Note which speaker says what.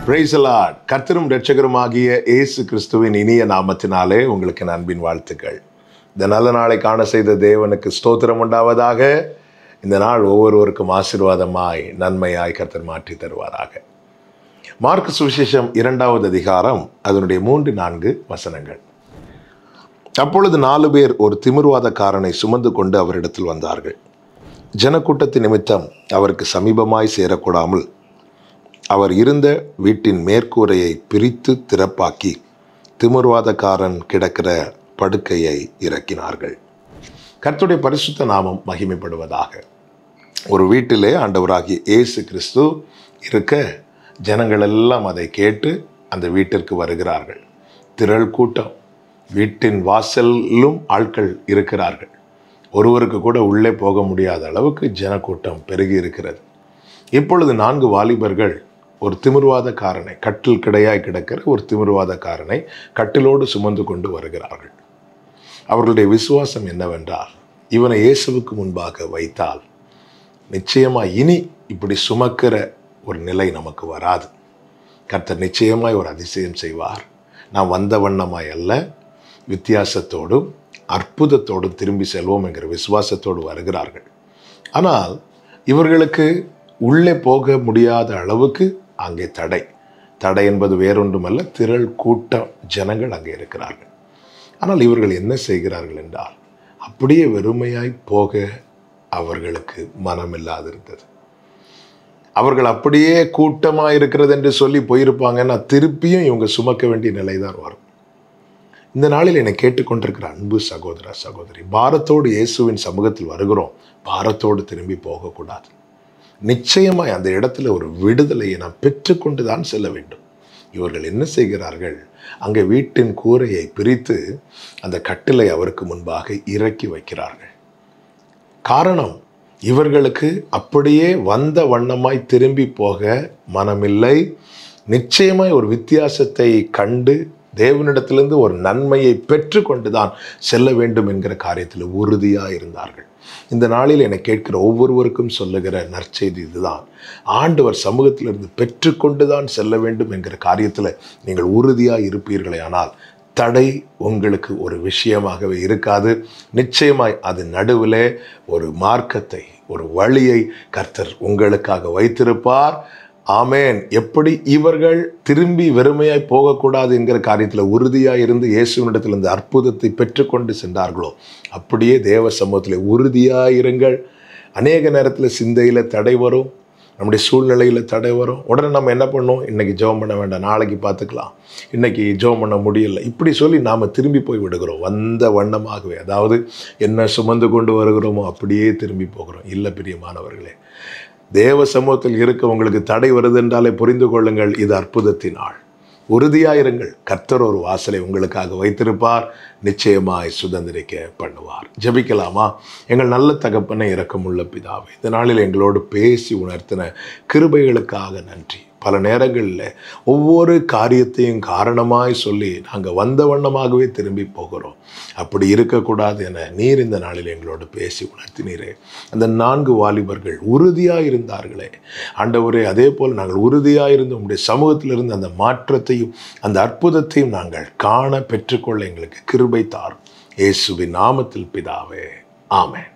Speaker 1: Praise the Lord. கர்த்தரும் இரட்சகருமாகிய இயேசு கிறிஸ்துவின் இனிய நாமத்தினாலே உங்களுக்கு என் அன்பின் வாழ்த்துக்கள். இந்த நல்ல நாளை காண செய்த தேவனுக்கு ஸ்தோத்திரம் உண்டாவதாக. இந்த நாள் ஒவ்வொருவருக்கும் ஆசீர்வாதமாய் நன்மையாய் கர்த்தர் மாற்றி தருவாராக. மார்க்கு சுவிசேஷம் 2வது அதிகாரம் அதனுடைய 3-4 வசனங்கள். அப்பொழுது 4 பேர் ஒரு திமிர்வாதக்காரனை சுமந்து கொண்டு அவரிடத்தில் வந்தார்கள். ஜனக்கூட்டத்தின் நிமித்தம் அவருக்கு சமீபமாய் சேரக்கூடாமல் அவர் இருந்த வீட்டின் மேற்கூரையை பிரித்து திறப்பாக்கி திமிர்வாதக்காரன் கிடக்கிற படுக்கையை இறக்கினார்கள். கர்த்தருடைய பரிசுத்த நாமம் மகிமைப்படுவதாக. ஒரு வீட்டிலே ஆண்டவராகிய இயேசு கிறிஸ்து இருக்க ஜனங்கள் எல்லாம் அதை கேட்டு அந்த வீட்டிற்கு வருகிறார்கள். திரள் கூட்டம். வீட்டின் வாசலிலும் ஆட்கள் இருக்கிறார்கள். ஒருவருக்கு கூட உள்ளே போக முடியாத அளவுக்கு ஜனக்கூட்டம் பெருகி இருக்கிறது. இப்பொழுது 4 வாலிபர்கள் ஒரு திமிர்வாதக்காரனை, கட்டில் கிடையாய் கிடக்கிற ஒரு திமிர்வாதக்காரனை கட்டிலோடு சுமந்து கொண்டு வருகிறார்கள். அவர்களுடைய விசுவாசம் என்னவென்றால், இவனை இயேசுவுக்கு முன்பாக வைத்தால் நிச்சயமாய் இனி இப்படி சுமக்கிற ஒரு நிலை நமக்கு வராது. கர்த்தர் நிச்சயமாய் ஒரு அதிசயம் செய்வார். நாம் வந்த வண்ணமாய் அல்ல, வித்தியாசத்தோடும் அற்புதத்தோடும் திரும்பி செல்வோம் என்கிற விசுவாசத்தோடு வருகிறார்கள். ஆனால் இவர்களுக்கு உள்ளே போக முடியாத அளவுக்கு அங்கே தடை என்பது வேறொன்றுமல்ல, திரள் கூட்டம் ஜனங்கள் அங்கே இருக்கிறார்கள். ஆனால் இவர்கள் என்ன செய்கிறார்கள் என்றால், அப்படியே வெறுமையாய் போக அவர்களுக்கு மனமில்லாதிருந்தது. அவர்கள் அப்படியே கூட்டமாக இருக்கிறது என்று சொல்லி போயிருப்பாங்கன்னா திருப்பியும் இவங்க சுமக்க வேண்டிய நிலைதான் வரும். இந்த நாளில் என்னை கேட்டுக்கொண்டிருக்கிற அன்பு சகோதர சகோதரி, பாரத்தோடு இயேசுவின் சமூகத்தில் வருகிறோம். பாரத்தோடு திரும்பி போகக்கூடாது. நிச்சயமாய் அந்த இடத்துல ஒரு விடுதலையை நாம் பெற்றுக்கொண்டு தான் செல்ல வேண்டும். இவர்கள் என்ன செய்கிறார்கள்? அங்கே வீட்டின் கூரையை பிரித்து அந்த கட்டிலை அவருக்கு முன்பாக இறக்கி வைக்கிறார்கள். காரணம், இவர்களுக்கு அப்படியே வந்த வண்ணமாய் திரும்பி போக மனமில்லை. நிச்சயமாய் ஒரு வித்தியாசத்தை கண்டு தேவனிடத்திலிருந்து ஒரு நன்மையை பெற்று கொண்டு தான் செல்ல வேண்டும் என்கிற காரியத்தில் உறுதியாக இருந்தார்கள். இந்த நாளில் என்னை கேட்கிற ஒவ்வொருவருக்கும் சொல்லுகிற நற்செய்தி இதுதான். ஆண்டவர் சமூகத்திலிருந்து பெற்றுக்கொண்டு தான் செல்ல வேண்டும் என்கிற காரியத்தில் நீங்கள் உறுதியாக இருப்பீர்களே ஆனால் தடை உங்களுக்கு ஒரு விஷயமாகவே இருக்காது. நிச்சயமாய் அது நடுவிலே ஒரு மார்க்கத்தை, ஒரு வழியை கர்த்தர் உங்களுக்காக வைத்திருப்பார். ஆமேன். எப்படி இவர்கள் திரும்பி வெறுமையாய் போகக்கூடாது என்கிற காரியத்தில் உறுதியாக இருந்து இயேசுவினிடத்தில் இந்த அற்புதத்தை பெற்றுக்கொண்டு சென்றார்களோ, அப்படியே தேவ சமூகத்தில் உறுதியாக இருங்கள். அநேக நேரத்தில் சிந்தையில் தடை வரும், நம்முடைய சூழ்நிலையில் தடை வரும். உடனே நம்ம என்ன பண்ணோம்? இன்றைக்கி ஜெபம் பண்ண வேண்டாம், நாளைக்கு பார்த்துக்கலாம், இன்றைக்கி ஜெபம் பண்ண முடியலை, இப்படி சொல்லி நாம் திரும்பி போய் விடுகிறோம். வந்த வண்ணமாகவே, அதாவது என்ன சுமந்து கொண்டு வருகிறோமோ அப்படியே திரும்பி போகிறோம். இல்லை பிரியமானவர்களே, தேவ சமூகத்தில் இருக்க உங்களுக்கு தடை வருது என்றாலே புரிந்து கொள்ளுங்கள், இது அற்புதத்தின் நாள். உறுதியாயிருங்கள். கர்த்தர் ஒரு வாசலை உங்களுக்காக வைத்திருப்பார். நிச்சயமாய் சுதந்திரிக்க பண்ணுவார். ஜெபிக்கலாமா? எங்கள் நல்ல தகப்பனை, இரக்கமுள்ள பிதாவே, இந்த நாளில் எங்களோடு பேசி உணர்த்தின கிருபைகளுக்காக நன்றி. பல நேரங்களில் ஒவ்வொரு காரியத்தையும் காரணமாய் சொல்லி நாங்கள் வந்த வண்ணமாகவே திரும்பி போகிறோம். அப்படி இருக்கக்கூடாது என நீர் இந்த நாளில் எங்களோடு பேசி உணர்த்தினீரே. அந்த 4 வாலிபர்கள் உறுதியாக இருந்தார்களே ஆண்டவரே, அதே போல் நாங்கள் உறுதியாக இருந்து உங்களுடைய சமூகத்திலிருந்து அந்த மாற்றத்தையும் அந்த அற்புதத்தையும் நாங்கள் காண பெற்றுக்கொள்ள எங்களுக்கு கிருபை தாரும். இயேசுவின் நாமத்தில் பிதாவே, ஆமென்.